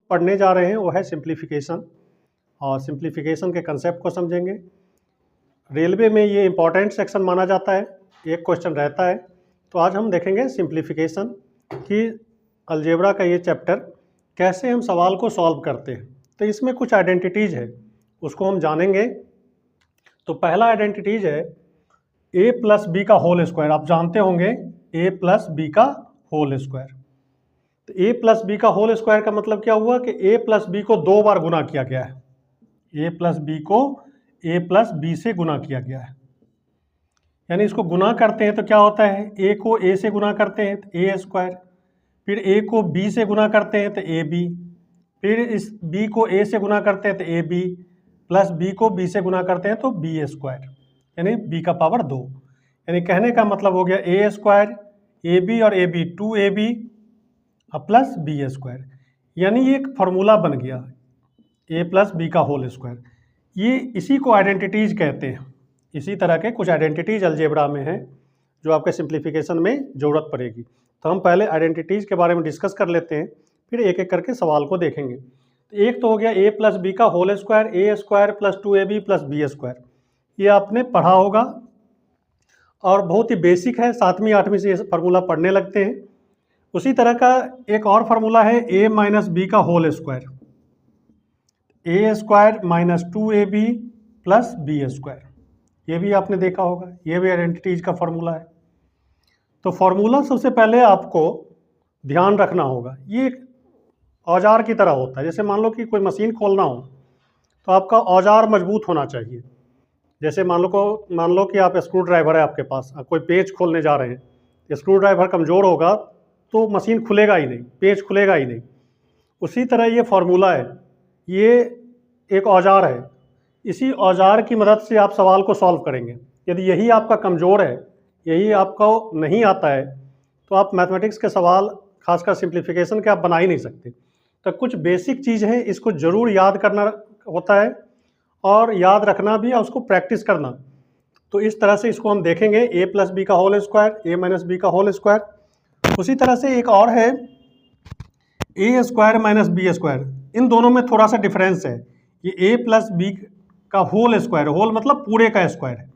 पढ़ने जा रहे हैं वो है सिंप्लीफिकेशन, और सिंप्लीफिकेशन के कंसेप्ट को समझेंगे। रेलवे में ये इम्पॉर्टेंट सेक्शन माना जाता है, एक क्वेश्चन रहता है। तो आज हम देखेंगे सिंप्लीफिकेशन कि अलजेब्रा का ये चैप्टर कैसे हम सवाल को सॉल्व करते हैं। तो इसमें कुछ आइडेंटिटीज़ है, उसको हम जानेंगे। तो पहला आइडेंटिटीज़ है a प्लस बी का होल स्क्वायर। आप जानते होंगे a प्लस बी का होल स्क्वायर। तो a प्लस बी का होल स्क्वायर का मतलब क्या हुआ कि a प्लस बी को 2 बार गुना किया गया है। a प्लस बी को a प्लस बी से गुना किया गया है, यानी इसको गुना करते हैं तो क्या होता है, a को a से गुना करते हैं तो a स्क्वायर, फिर a को b से गुना करते हैं तो ab, फिर इस b को a से गुना करते हैं तो ab, प्लस b को b से गुना करते हैं तो b स्क्वायर, यानी b का पावर 2। यानी कहने का मतलब हो गया a स्क्वायर, ab और ab 2ab और प्लस b स्क्वायर, यानी ये एक फार्मूला बन गया a प्लस बी का होल स्क्वायर। ये इसी को आइडेंटिटीज़ कहते हैं। इसी तरह के कुछ आइडेंटिटीज़ अलजेब्रा में हैं जो आपके सिंप्लीफिकेशन में ज़रूरत पड़ेगी। तो हम पहले आइडेंटिटीज़ के बारे में डिस्कस कर लेते हैं, फिर एक एक करके सवाल को देखेंगे। तो एक तो हो गया a प्लस बी का whole square, a square plus 2ab plus b square. ये आपने पढ़ा होगा और बहुत ही बेसिक है, 7वीं 8वीं से ये फार्मूला पढ़ने लगते हैं। उसी तरह का एक और फार्मूला है a माइनस बी का whole square, a square minus 2ab plus b square. ये भी आपने देखा होगा, ये भी आइडेंटिटीज़ का फार्मूला है। तो फार्मूला सबसे पहले आपको ध्यान रखना होगा, ये एक औजार की तरह होता है। जैसे मान लो कि कोई मशीन खोलना हो तो आपका औजार मजबूत होना चाहिए। जैसे मान लो कि आप स्क्रू ड्राइवर है आपके पास, आप कोई पेच खोलने जा रहे हैं, स्क्रू ड्राइवर कमज़ोर होगा तो मशीन खुलेगा ही नहीं, पेच खुलेगा ही नहीं। उसी तरह ये फार्मूला है, ये एक औजार है। इसी औजार की मदद से आप सवाल को सॉल्व करेंगे। यदि यही आपका कमज़ोर है, यही आपको नहीं आता है, तो आप मैथमेटिक्स के सवाल खासकर सिंप्लीफिकेशन के आप बना ही नहीं सकते। तो कुछ बेसिक चीज़ है, इसको ज़रूर याद करना होता है और याद रखना भी और उसको प्रैक्टिस करना। तो इस तरह से इसको हम देखेंगे, a प्लस बी का whole square, a minus b का होल स्क्वायर। उसी तरह से एक और है a square minus b square. इन दोनों में थोड़ा सा डिफरेंस है। ये a प्लस बी का होल स्क्वायर, होल मतलब पूरे का स्क्वायर है,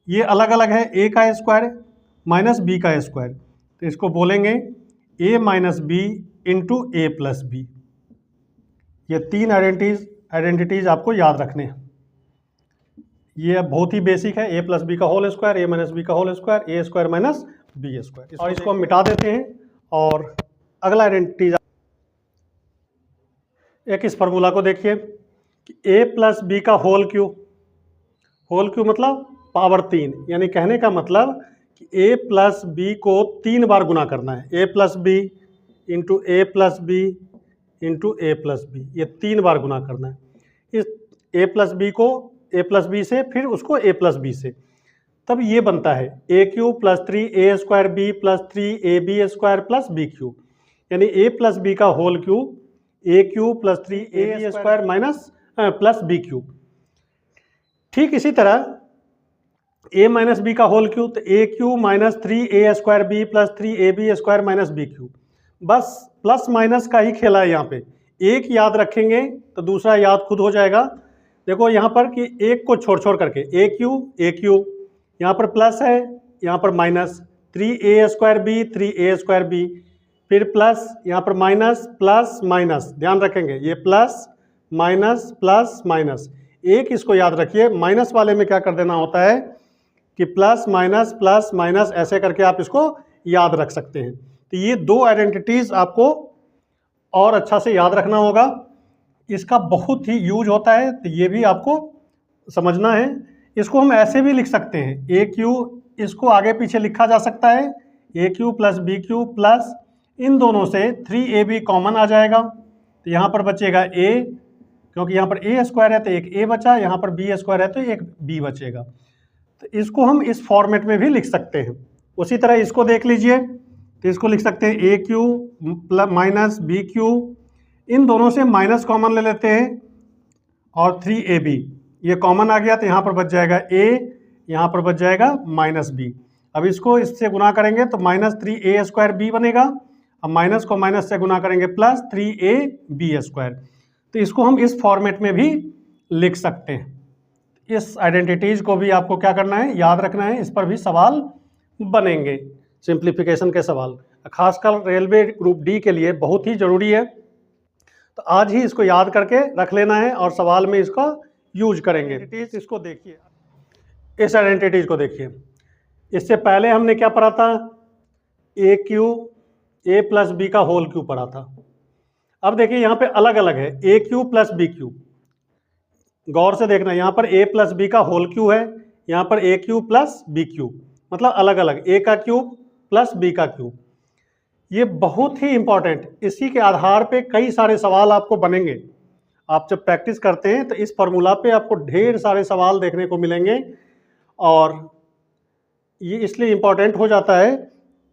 ये अलग अलग है, a का स्क्वायर माइनस b का स्क्वायर। तो इसको बोलेंगे a minus b into a plus b. ये 3 आइडेंटिटीज़ आपको याद रखने हैं। ये बहुत ही बेसिक है, a प्लस बी का whole square, a minus b का whole square, a square minus b square. और इसको हम मिटा देते हैं और अगला आइडेंटिटीज एक इस फार्मूला को देखिए कि a प्लस बी का होल क्यू मतलब पावर 3, यानी कहने का मतलब कि a प्लस बी को 3 बार गुना करना है। a plus b into a plus b into a plus b, ये 3 बार गुना करना है। इस a प्लस बी को a प्लस बी से, फिर उसको a प्लस बी से, तब ये बनता है a cube plus 3a square b plus 3ab square plus b cube, यानी a प्लस बी का whole cube a cube plus 3a square minus plus b cube. ठीक इसी तरह a माइनस बी का होल क्यू, तो a cube minus 3a square b plus 3ab square minus b cube. बस plus minus का ही खेला है यहाँ पे, एक याद रखेंगे तो दूसरा याद खुद हो जाएगा। देखो यहाँ पर कि एक को छोड़ करके ए क्यू, यहाँ पर प्लस है, यहाँ पर minus 3a square b 3a square b, फिर प्लस, यहाँ पर माइनस प्लस माइनस, ध्यान रखेंगे ये प्लस माइनस। एक इसको याद रखिए, माइनस वाले में क्या कर देना होता है कि प्लस माइनस ऐसे करके आप इसको याद रख सकते हैं। तो ये 2 आइडेंटिटीज़ आपको और अच्छा से याद रखना होगा, इसका बहुत ही यूज होता है, तो ये भी आपको समझना है। इसको हम ऐसे भी लिख सकते हैं, ए क्यू, इसको आगे पीछे लिखा जा सकता है a cube plus b cube plus इन दोनों से 3ab कॉमन आ जाएगा, तो यहाँ पर बचेगा a, क्योंकि यहाँ पर a स्क्वायर है तो एक a बचा, यहाँ पर b स्क्वायर है तो एक b बचेगा। तो इसको हम इस फॉर्मेट में भी लिख सकते हैं। उसी तरह इसको देख लीजिए, तो इसको लिख सकते हैं a cube plus minus b cube, इन दोनों से माइनस कॉमन ले लेते हैं और 3ab ये कॉमन आ गया, तो यहाँ पर बच जाएगा a, यहाँ पर बच जाएगा माइनस b। अब इसको इससे गुना करेंगे तो माइनस 3a स्क्वायर b बनेगा अब माइनस को माइनस से गुना करेंगे प्लस 3ab²। तो इसको हम इस फॉर्मेट में भी लिख सकते हैं। इस आइडेंटिटीज को भी आपको क्या करना है, याद रखना है, इस पर भी सवाल बनेंगे, सिंप्लीफिकेशन के सवाल, खासकर रेलवे ग्रुप डी के लिए बहुत ही जरूरी है। तो आज ही इसको याद करके रख लेना है और सवाल में इसका यूज करेंगे। इसको देखिए, इस आइडेंटिटीज को देखिए। इससे पहले हमने क्या पढ़ा था, a प्लस बी का होल क्यूब पढ़ा था। अब देखिए यहाँ पे अलग अलग है, a cube plus b cube. गौर से देखना, यहाँ पर a प्लस बी का होल क्यूब है, यहाँ पर a cube plus b cube, मतलब अलग अलग, a का क्यूब प्लस b का क्यूब। ये बहुत ही इंपॉर्टेंट, इसी के आधार पे कई सारे सवाल आपको बनेंगे। आप जब प्रैक्टिस करते हैं तो इस फॉर्मूला पे आपको ढेर सारे सवाल देखने को मिलेंगे, और ये इसलिए इम्पॉर्टेंट हो जाता है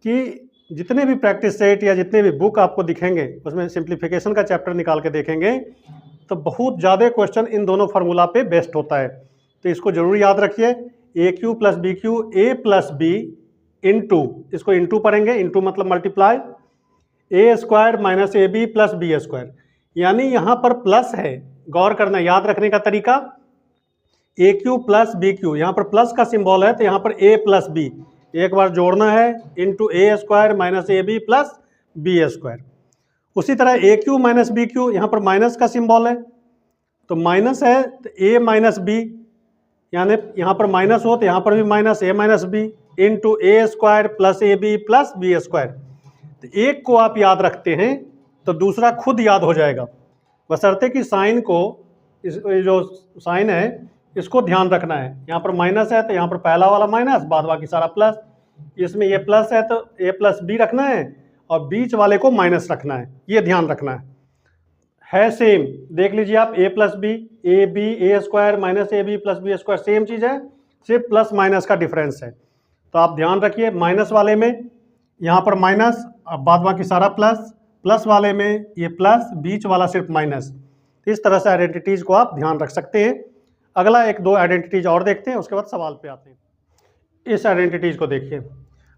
कि जितने भी प्रैक्टिस सेट या जितने भी बुक आपको दिखेंगे उसमें सिंप्लीफिकेशन का चैप्टर निकाल के देखेंगे तो बहुत ज़्यादा क्वेश्चन इन दोनों फार्मूला पे बेस्ड होता है। तो इसको जरूर याद रखिए, a cube plus b cube, a plus b into, इसको इंटू पढ़ेंगे, इंटू मतलब multiply, a² minus a b plus b²। यानी यहाँ पर प्लस है, गौर करना, याद रखने का तरीका, ए क्यू प्लस बी क्यू, यहाँ पर प्लस का सिंबल है तो यहाँ पर a प्लस बी एक बार जोड़ना है, into a² minus a b plus b²। उसी तरह a cube minus b cube, यहाँ पर माइनस का सिंबल है तो माइनस है तो a माइनस बी, यानी यहाँ पर माइनस हो तो यहाँ पर भी minus, a minus b into a² plus a b plus b²। तो एक को आप याद रखते हैं तो दूसरा खुद याद हो जाएगा, बशर्ते कि साइन को, इस जो साइन है इसको ध्यान रखना है। यहाँ पर माइनस है तो यहाँ पर पहला वाला माइनस, बाद बाकी सारा प्लस। इसमें ये प्लस है तो a प्लस बी रखना है और बीच वाले को माइनस रखना है, ये ध्यान रखना है सेम। देख लीजिए आप, a plus b, a b a² minus a b plus b², same चीज़ है, सिर्फ प्लस माइनस का डिफरेंस है। तो आप ध्यान रखिए, माइनस वाले में यहाँ पर माइनस, अब बाद बाकी सारा प्लस, प्लस वाले में ये प्लस, बीच वाला सिर्फ माइनस। इस तरह से आइडेंटिटीज़ को आप ध्यान रख सकते हैं। अगला एक दो आइडेंटिटीज और देखते हैं, उसके बाद सवाल पे आते हैं। इस आइडेंटिटीज को देखिए,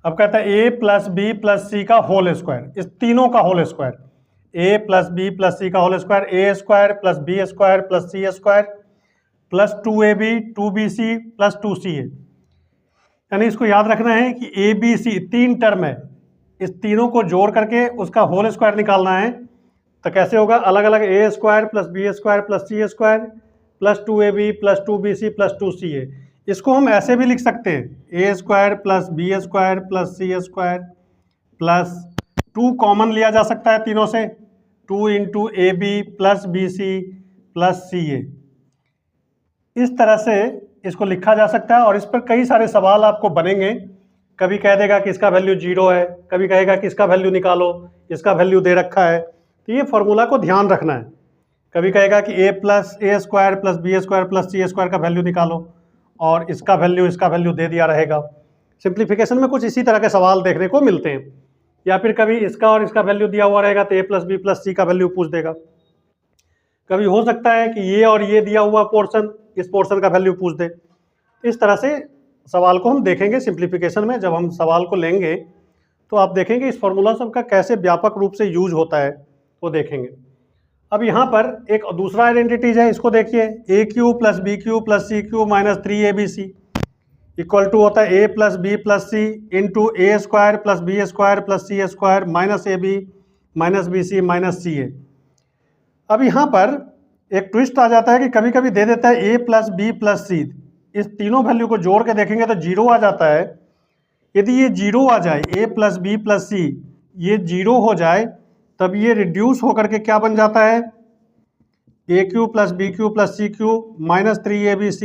अब कहता है a plus b plus c का होल स्क्वायर, इस तीनों का whole square, a plus b plus c का whole square, a² plus b² plus c² plus 2ab 2bc plus 2ca। यानी इसको याद रखना है कि a b c तीन टर्म है, इस तीनों को जोड़ करके उसका होल स्क्वायर निकालना है। तो कैसे होगा, अलग अलग a² plus b² plus c² plus 2ab plus 2bc plus 2ca। इसको हम ऐसे भी लिख सकते हैं, a² plus b² plus c² plus 2 common लिया जा सकता है तीनों से, 2 into a b plus b c plus c a. इस तरह से इसको लिखा जा सकता है और इस पर कई सारे सवाल आपको बनेंगे। कभी कह देगा कि इसका वैल्यू 0 है, कभी कहेगा कि इसका वैल्यू निकालो, इसका वैल्यू दे रखा है। तो ये फॉर्मूला को ध्यान रखना है। कभी कहेगा कि a plus a² plus b² plus c² का वैल्यू निकालो और इसका वैल्यू दे दिया रहेगा। सिंप्लीफिकेशन में कुछ इसी तरह के सवाल देखने को मिलते हैं। या फिर कभी इसका और इसका वैल्यू दिया हुआ रहेगा तो a plus b plus c का वैल्यू पूछ देगा। कभी हो सकता है कि ये और ये दिया हुआ पोर्शन, इस पोर्शन का वैल्यू पूछ दे। इस तरह से सवाल को हम देखेंगे सिंप्लीफिकेशन में। जब हम सवाल को लेंगे तो आप देखेंगे इस फॉर्मूला सब का कैसे व्यापक रूप से यूज होता है, वो देखेंगे। अब यहाँ पर एक दूसरा आइडेंटिटीज है, इसको देखिए, a cube plus b cube plus c cube minus 3abc equal to होता है a plus b plus c into a² plus b² plus c² minus a b minus b c minus c a. अब यहाँ पर एक twist आ जाता है कि कभी कभी दे देता है a प्लस बी प्लस सी, इस तीनों वैल्यू को जोड़ के देखेंगे तो 0 आ जाता है। यदि ये 0 आ जाए, a प्लस बी प्लस सी ये 0 हो जाए, तब ये रिड्यूस होकर के क्या बन जाता है, a cube plus b cube plus c cube minus 3abc,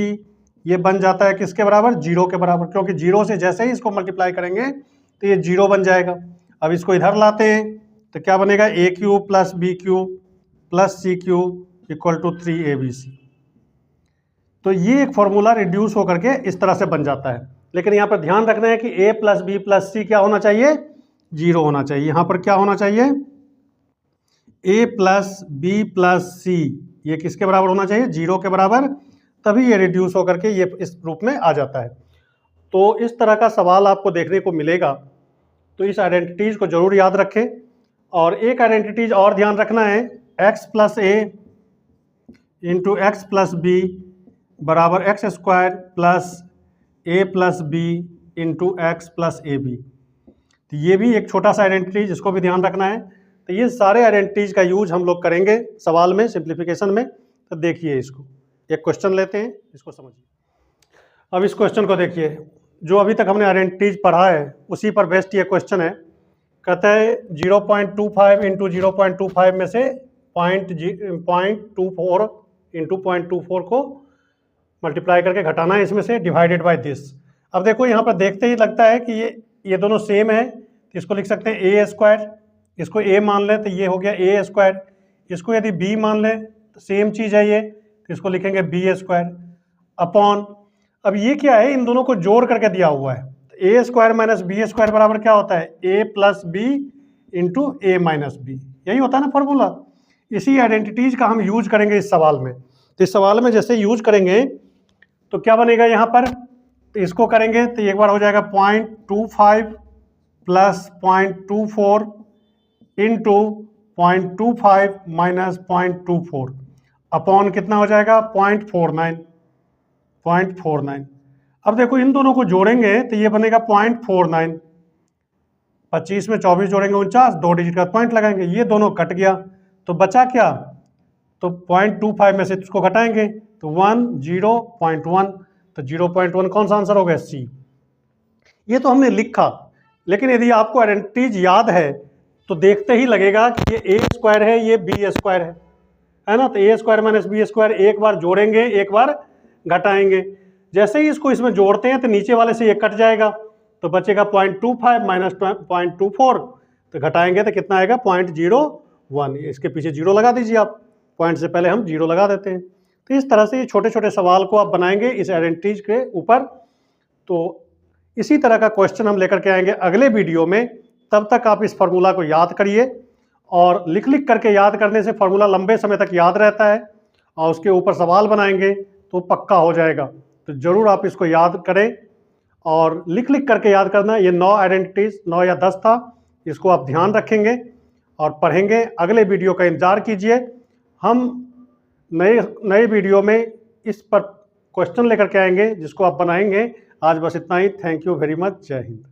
ये बन जाता है किसके बराबर, 0 के बराबर, क्योंकि 0 से जैसे ही इसको मल्टीप्लाई करेंगे तो ये 0 बन जाएगा। अब इसको इधर लाते हैं तो क्या बनेगा, a cube plus b cube plus c cube equal to 3abc। तो ये एक फॉर्मूला रिड्यूस होकर के इस तरह से बन जाता है। लेकिन यहाँ पर ध्यान रखना है कि a प्लस बी प्लस सी क्या होना चाहिए, 0 होना चाहिए। यहाँ पर क्या होना चाहिए, a प्लस बी प्लस सी ये किसके बराबर होना चाहिए, 0 के बराबर, तभी ये रिड्यूस होकर के ये इस रूप में आ जाता है। तो इस तरह का सवाल आपको देखने को मिलेगा। तो इस आइडेंटिटीज को जरूर याद रखें। और एक आइडेंटिटीज और ध्यान रखना है, x plus a into x plus b बराबर x square plus a plus b into x plus a b. तो ये भी एक छोटा सा आइडेंटिटी, जिसको भी ध्यान रखना है। तो ये सारे आइडेंटिटीज का यूज हम लोग करेंगे सवाल में, सिंप्लीफिकेशन में। तो देखिए इसको, एक क्वेश्चन लेते हैं, इसको समझिए। अब इस क्वेश्चन को देखिए, जो अभी तक हमने आइडेंटिटीज पढ़ा है उसी पर बेस्ड ये क्वेश्चन है। कहता है 0.25 इंटू 0.25 में से 0.24 इंटू 0.24 को मल्टीप्लाई करके घटाना है इसमें से, डिवाइडेड बाय दिस। अब देखो यहाँ पर देखते ही लगता है कि ये दोनों सेम है, तो इसको लिख सकते हैं ए स्क्वायर, इसको ए मान लें तो ये हो गया ए स्क्वायर, इसको यदि बी मान लें तो सेम चीज़ है ये, तो इसको लिखेंगे बी स्क्वायर अपॉन, अब ये क्या है, इन दोनों को जोड़ करके दिया हुआ है। तो ए स्क्वायर माइनस बी स्क्वायर बराबर क्या होता है, ए प्लस बी इंटू ए माइनस बी, यही होता है ना फॉर्मूला। इसी आइडेंटिटीज का हम यूज करेंगे इस सवाल में। तो इस सवाल में जैसे यूज करेंगे तो क्या बनेगा यहाँ पर, तो इसको करेंगे तो एक बार हो जाएगा 0.25 प्लस 0.24 इंटू 0.25 माइनस 0.24 अपॉन कितना हो जाएगा 0.49। अब देखो इन दोनों को जोड़ेंगे तो ये बनेगा 0.49, 25 में 24 जोड़ेंगे 49, 2 डिजिट का पॉइंट लगाएंगे, ये दोनों कट गया तो बचा क्या, तो 0.25 में से इसको घटाएंगे तो 0.1, तो 0.1 कौन सा आंसर हो गया, सी। ये तो हमने लिखा, लेकिन यदि आपको आइडेंटिटीज याद है तो देखते ही लगेगा कि ये ए स्क्वायर है, ये बी स्क्वायर है ना। तो ए स्क्वायर माइनस बी स्क्वायर एक बार जोड़ेंगे एक बार घटाएंगे। जैसे ही इसको इसमें जोड़ते हैं तो नीचे वाले से ये कट जाएगा, तो बचेगा 0.25 माइनस 0.24, तो घटाएंगे तो कितना आएगा 0.01। इसके पीछे जीरो लगा दीजिए आप, पॉइंट से पहले हम जीरो लगा देते हैं। तो इस तरह से ये छोटे छोटे सवाल को आप बनाएंगे इस आइडेंटिटीज के ऊपर। तो इसी तरह का क्वेश्चन हम लेकर के आएंगे अगले वीडियो में। तब तक आप इस फार्मूला को याद करिए, और लिख लिख करके याद करने से फार्मूला लंबे समय तक याद रहता है, और उसके ऊपर सवाल बनाएंगे तो पक्का हो जाएगा। तो ज़रूर आप इसको याद करें, और लिख लिख करके याद करना। ये 9 आइडेंटिटीज 9 या 10 था, इसको आप ध्यान रखेंगे और पढ़ेंगे। अगले वीडियो का इंतजार कीजिए, हम नए वीडियो में इस पर क्वेश्चन लेकर के आएंगे जिसको आप बनाएंगे। आज बस इतना ही। Thank you very much. जय हिंद।